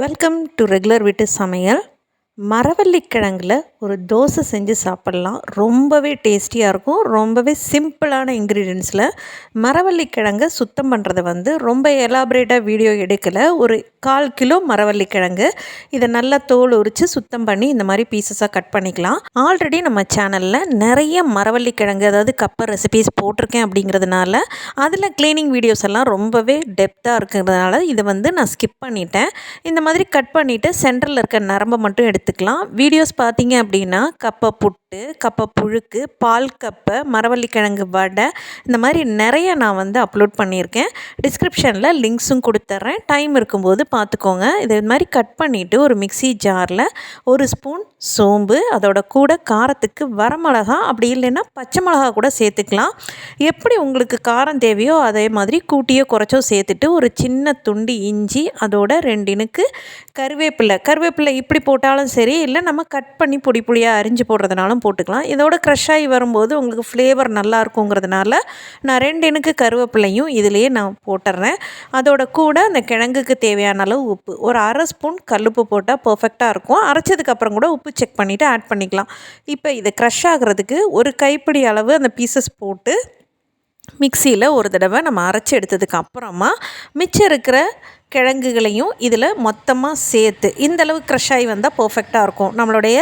Welcome to regular வீட்டு சமையல். மரவள்ளிக்கிழங்குல ஒரு தோசை செஞ்சு சாப்பிட்லாம். ரொம்பவே டேஸ்டியாக இருக்கும். ரொம்பவே சிம்பிளான இன்க்ரீடியன்ஸில் மரவள்ளிக்கிழங்கை சுத்தம் பண்ணுறதை ரொம்ப எலாபரேட்டாக வீடியோ எடுக்கலை. ஒரு 1/4 கிலோ மரவள்ளிக்கிழங்கு இதை நல்லா தோல் உரித்து சுத்தம் பண்ணி இந்த மாதிரி பீசஸாக கட் பண்ணிக்கலாம். ஆல்ரெடி நம்ம சேனலில் நிறைய மரவள்ளிக்கிழங்கு அதாவது கப்பர் ரெசிபீஸ் போட்டிருக்கேன். அப்படிங்கிறதுனால அதில் க்ளீனிங் வீடியோஸ் எல்லாம் ரொம்பவே டெப்த்தாக இருக்கிறதுனால இதை நான் ஸ்கிப் பண்ணிட்டேன். இந்த மாதிரி கட் பண்ணிவிட்டு சென்டரில் இருக்க நரம்பை மட்டும் எடுத்துக்கலாம். வீடியோஸ் பார்த்தீங்க அப்படின்னா கப்பை புட்டு, கப்பை புழுக்கு, பால் கப்பை, மரவள்ளிக்கிழங்கு வடை, இந்த மாதிரி நிறைய நான் அப்லோட் பண்ணியிருக்கேன். டிஸ்கிரிப்ஷனில் லிங்க்ஸும் கொடுத்துட்றேன். டைம் இருக்கும்போது பார்த்துக்கோங்க. இது மாதிரி கட் பண்ணிவிட்டு ஒரு மிக்ஸி ஜாரில் 1 ஸ்பூன் சோம்பு, அதோட கூட காரத்துக்கு வரமிளகா, அப்படி இல்லைன்னா பச்சை மிளகா கூட சேர்த்துக்கலாம். எப்படி உங்களுக்கு காரம் தேவையோ அதே மாதிரி கூட்டியோ குறைச்சோ சேர்த்துட்டு ஒரு சின்ன துண்டு இஞ்சி, அதோட 2 இனுக்கு கருவேப்பிலை இப்படி போட்டாலும் சரி, இல்லை நம்ம கட் பண்ணி பொடி பொடியாக அரிஞ்சு போடுறதுனாலும் போட்டுக்கலாம். இதோட க்ரஷ் ஆகி வரும்போது உங்களுக்கு ஃப்ளேவர் நல்லா இருக்குங்கிறதுனால நான் 2 இனுக்கு கருவேப்பிலையும் இதிலேயே நான் போட்டுடுறேன். அதோட கூட அந்த கிழங்குக்கு தேவையான அளவு உப்பு, ஒரு 1/2 ஸ்பூன் கல்லுப்பு போட்டால் பர்ஃபெக்டாக இருக்கும். அரைச்சதுக்கப்புறம் கூட உப்பு செக் பண்ணிவிட்டு ஆட் பண்ணிக்கலாம். இப்போ இது க்ரஷ் ஆகிறதுக்கு ஒரு கைப்பிடி அளவு அந்த பீசஸ் போட்டு மிக்சியில் ஒரு தடவை நம்ம அரைச்சி எடுத்ததுக்கு அப்புறமா மிச்சம் இருக்கிற கிழங்குகளையும் இதில் மொத்தமாக சேர்த்து இந்தளவு க்ரஷ் ஆகி வந்தால் பர்ஃபெக்டாக இருக்கும். நம்மளுடைய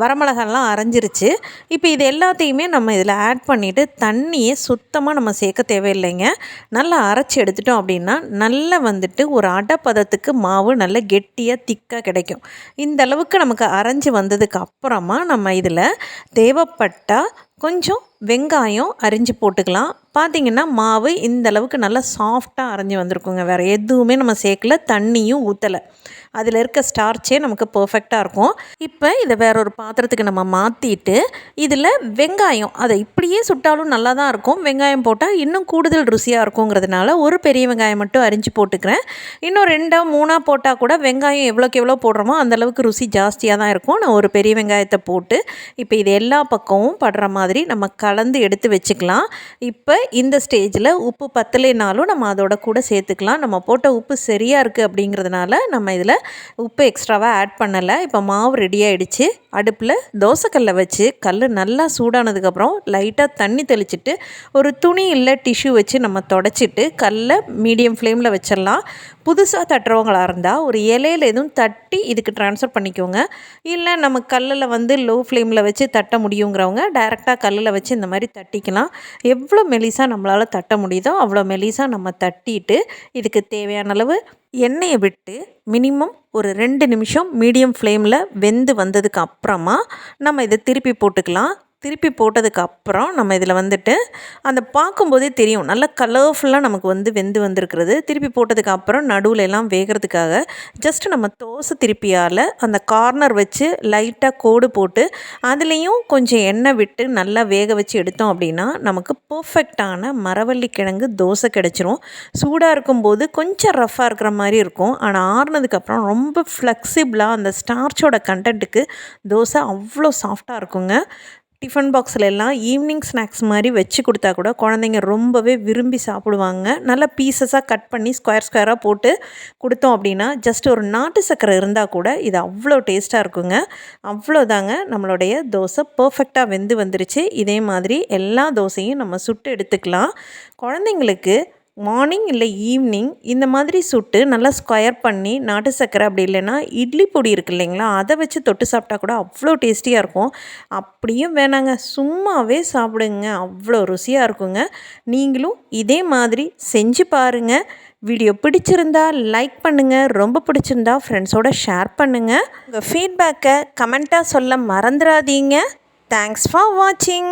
வரமிளகாலாம் அரைஞ்சிருச்சு. இப்போ இது எல்லாத்தையுமே நம்ம இதில் ஆட் பண்ணிவிட்டு தண்ணியை சுத்தமாக நம்ம சேர்க்க தேவையில்லைங்க. நல்லா அரைச்சி எடுத்துட்டோம் அப்படின்னா நல்லா ஒரு அடை பதத்துக்கு மாவு நல்ல கெட்டியாக திக்காக கிடைக்கும். இந்த அளவுக்கு நமக்கு அரைஞ்சி வந்ததுக்கு அப்புறமா நம்ம இதில் தேவைப்பட்டால் கொஞ்சம் வெங்காயம் அரிஞ்சு போட்டுக்கலாம். பார்த்திங்கன்னா மாவு இந்த அளவுக்கு நல்லா சாஃப்டாக அரைஞ்சி வந்திருக்குங்க. வேறு எதுவுமே நம்ம சேர்க்கல, தண்ணியும் ஊற்றலை. அதில் இருக்க ஸ்டார்ச்சே நமக்கு பர்ஃபெக்டாக இருக்கும். இப்போ இதை வேற ஒரு பாத்திரத்துக்கு நம்ம மாற்றிட்டு இதில் வெங்காயம், அதை இப்படியே சுட்டாலும் நல்லா தான் இருக்கும். வெங்காயம் போட்டால் இன்னும் கூடுதல் ருசியாக இருக்குங்கிறதுனால ஒரு பெரிய வெங்காயம் மட்டும் அரிஞ்சு போட்டுக்கிறேன். இன்னும் 2 3 போட்டால் கூட வெங்காயம் எவ்வளோக்கு எவ்வளோ போடுறோமோ அந்தளவுக்கு ருசி ஜாஸ்தியாக தான் இருக்கும். நான் ஒரு பெரிய வெங்காயத்தை போட்டு இப்போ இது எல்லா பக்கமும் படுற மாதிரி நம்ம கலந்து எடுத்து வச்சுக்கலாம். இப்போ இந்த ஸ்டேஜில் உப்பு பத்தலைனாலும் நம்ம அதோட கூட சேர்த்துக்கலாம். நம்ம போட்ட உப்பு சரியாக இருக்குது அப்படிங்கிறதுனால நம்ம இதில் உப்பு எக்ஸ்ட்ராவாக ஆட் பண்ணலை. இப்போ மாவு ரெடி ஆகிடுச்சு. அடுப்பில் தோசைக்கல்லை வச்சு கல் நல்லா சூடானதுக்கப்புறம் லைட்டாக தண்ணி தெளிச்சிட்டு ஒரு துணி இல்லை டிஷ்யூ வச்சு நம்ம தொடச்சிட்டு கல்லை மீடியம் ஃப்ளேமில் வச்சிடலாம். புதுசாக தட்டுறவங்களாக இருந்தால் ஒரு இலையில் எதுவும் தட்டி இதுக்கு ட்ரான்ஸ்ஃபர் பண்ணிக்கோங்க. இல்லை நம்ம கல்லில் லோ ஃப்ளேமில் வச்சு தட்ட முடியுங்கிறவங்க டைரெக்டாக கல்லில் வச்சு இந்த மாதிரி தட்டிக்கலாம். எவ்வளோ மெலிசாக நம்மளால் தட்ட முடியுதோ அவ்வளோ மெலிசாக நம்ம தட்டிட்டு இதுக்கு தேவையான அளவு எண்ணெயை விட்டு மினிமம் ஒரு 2 நிமிஷம் மீடியம் ஃப்ளேமில் வெந்து வந்ததுக்கு அப்புறமா நம்ம இதை திருப்பி போட்டுக்கலாம். திருப்பி போட்டதுக்கு அப்புறம் நம்ம இதில் அந்த பார்க்கும்போதே தெரியும் நல்ல கலர்ஃபுல்லாக நமக்கு வெந்து வந்திருக்கிறது. திருப்பி போட்டதுக்கு அப்புறம் நடுவில் எல்லாம் வேகிறதுக்காக ஜஸ்ட்டு நம்ம தோசை திருப்பியால் அந்த கார்னர் வச்சு லைட்டாக கோடு போட்டு அதுலேயும் கொஞ்சம் எண்ணெய் விட்டு நல்லா வேக வச்சு எடுத்தோம் அப்படின்னா நமக்கு பர்ஃபெக்டான மரவள்ளிக்கிழங்கு தோசை கிடச்சிரும். சூடாக இருக்கும்போது கொஞ்சம் ரஃப்பாக இருக்கிற மாதிரி இருக்கும். ஆனால் ஆறுனதுக்கப்புறம் ரொம்ப ஃப்ளெக்சிபிளாக அந்த ஸ்டார்ச்சோட கண்டென்ட்டுக்கு தோசை அவ்வளோ சாஃப்டாக இருக்குங்க. டிஃபன் பாக்ஸில் எல்லாம் ஈவினிங் ஸ்நாக்ஸ் மாதிரி வச்சு கொடுத்தா கூட குழந்தைங்க ரொம்பவே விரும்பி சாப்பிடுவாங்க. நல்லா பீசஸாக கட் பண்ணி ஸ்கொயராக போட்டு கொடுத்தோம் அப்படின்னா ஜஸ்ட் ஒரு நாட்டு சர்க்கரை இருந்தால் கூட இது அவ்வளோ டேஸ்ட்டாக இருக்குங்க. அவ்வளோதாங்க, நம்மளுடைய தோசை பர்ஃபெக்டாக வெந்து வந்துருச்சு. இதே மாதிரி எல்லா தோசையும் நம்ம சுட்டு எடுத்துக்கலாம். குழந்தைங்களுக்கு மார்னிங் இல்லை ஈவினிங் இந்த மாதிரி சுட்டு நல்லா ஸ்கொயர் பண்ணி நாட்டு சர்க்கரை அப்படி இல்லைன்னா இட்லி பொடி இருக்குது இல்லைங்களா, அதை வச்சு தொட்டு சாப்பிட்டா கூட அவ்வளோ டேஸ்டியாக இருக்கும். அப்படியும் வேணாங்க, சும்மாவே சாப்பிடுங்க, அவ்வளோ ருசியாக இருக்குங்க. நீங்களும் இதே மாதிரி செஞ்சு பாருங்கள். வீடியோ பிடிச்சிருந்தா லைக் பண்ணுங்கள், ரொம்ப பிடிச்சிருந்தா ஃப்ரெண்ட்ஸோட ஷேர் பண்ணுங்கள். உங்கள் ஃபீட்பேக்கை கமெண்ட்டாக சொல்ல மறந்துடாதீங்க. தேங்க்ஸ் ஃபார் வாட்சிங்.